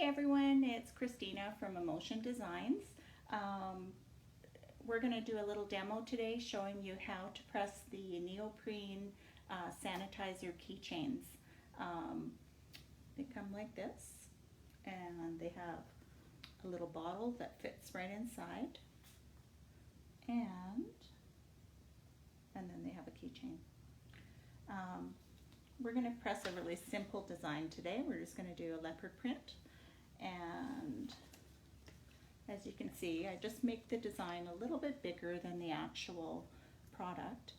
everyone, it's Christina from Emotion Designs. We're going to do a little demo today showing you how to press the Neoprene Sanitizer Keychains. They come like this, and they have a little bottle that fits right inside, and then they have a keychain. We're going to press a really simple design today. We're just going to do a leopard print, and as you can see, I just make the design a little bit bigger than the actual product.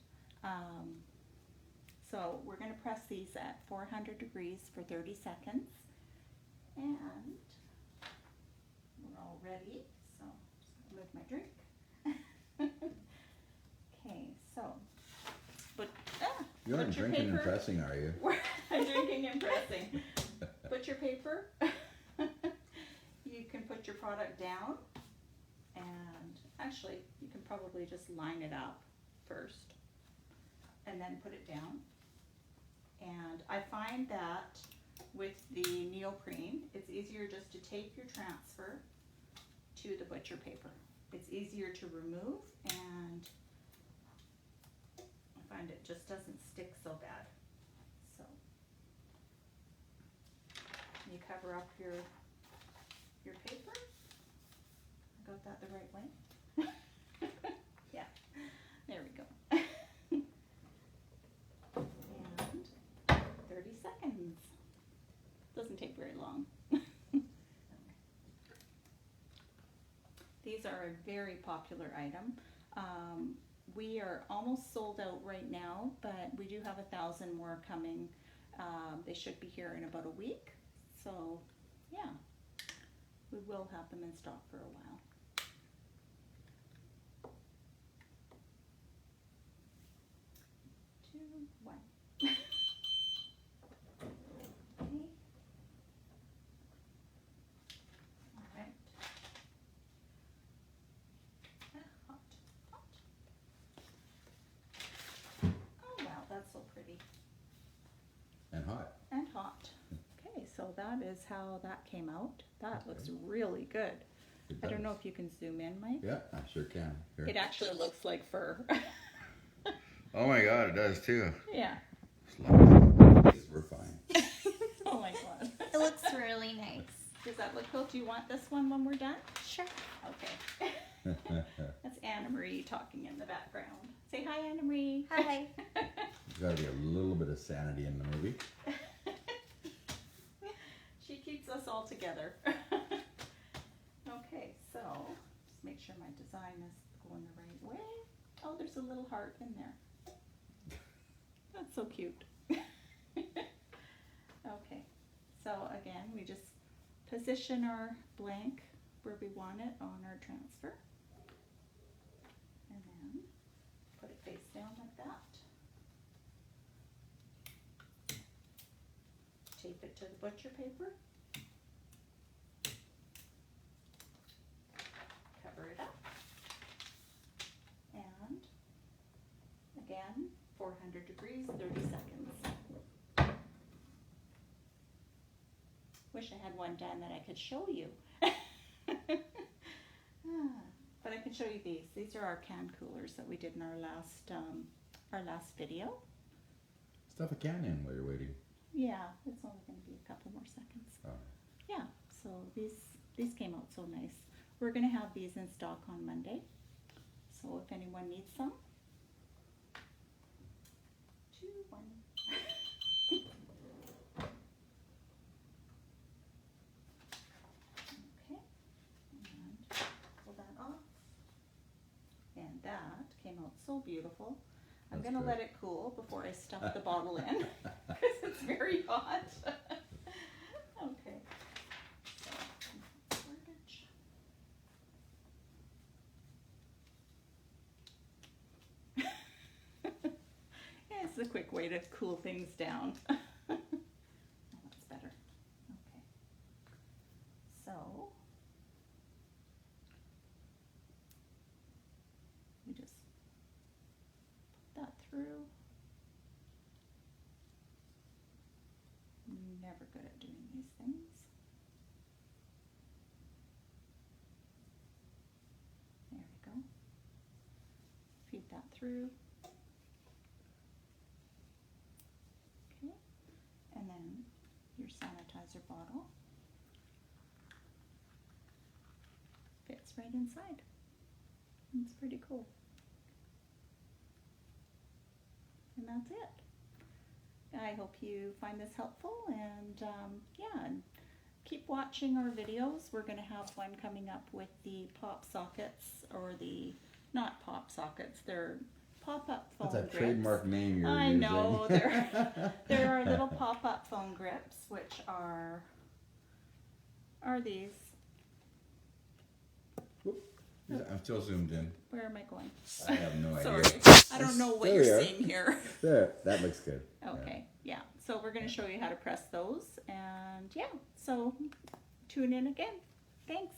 So we're going to press these at 400 degrees for 30 seconds, and we're all ready. So just going to move my drink. Okay, so you aren't drinking and pressing, are you? I'm drinking and pressing. Butcher paper. You can put your product down, and actually you can probably just line it up first and then put it down. And I find that with the neoprene, it's easier just to take your transfer to the butcher paper. It's easier to remove, and I find it just doesn't stick so bad. So you cover up your paper. I got that the right way? Yeah, there we go. And 30 seconds. Doesn't take very long. These are a very popular item. We are almost sold out right now, but we do have 1,000 more coming. They should be here in about a week. So yeah, we will have them in stock for a while. Two, one. Okay. All right. Hot, hot. Oh wow, that's so pretty. And hot. And hot. Okay, so that is how that came out. That looks really good. I don't know if you can zoom in, Mike. Yeah, I sure can. Here. It actually looks like fur. Oh my God, it does too. Yeah. We're fine. Oh my God. It looks really nice. Does that look cool? Do you want this one when we're done? Sure. Okay. That's Anna Marie talking in the background. Say hi, Anna Marie. Hi. There's got to be a little bit of sanity in the movie. She keeps us all together. Okay, so just make sure my design is going the right way. Oh, there's a little heart in there. That's so cute. Okay, so again, we just position our blank where we want it on our transfer, and then put it face down like that. Tape it to the butcher paper. Cover it up. And again, 400 degrees, 30 seconds. Wish I had one done that I could show you. But I can show you these. These are our can coolers that we did in our last video. Stuff a can in while you're waiting. Yeah, it's only going to be a couple more seconds. Oh. Yeah, so these came out so nice. We're going to have these in stock on Monday. So if anyone needs some, 2, 1. Okay, and pull that off. And that came out so beautiful. I'm going to let it cool before I stuff the bottle in because it's very hot. Okay. So, storage. Yeah, it's a quick way to cool things down. Oh, that's better. Okay. So, we just put that through. Never good at doing these things. that through. Okay, and then your sanitizer bottle fits right inside. It's pretty cool. And that's it. I hope you find this helpful, and yeah, and keep watching our videos. We're going to have one coming up with the pop sockets, or the, not pop sockets, they're pop-up phone That's a grips. trademark name you're I using. know, there are little pop-up phone grips, which are these. I'm still zoomed in. Where am I going? I have no idea. Sorry, I don't know what There you're we are. seeing here. There, that looks good. Okay, yeah. So we're going to show you how to press those, and yeah, so tune in again. Thanks.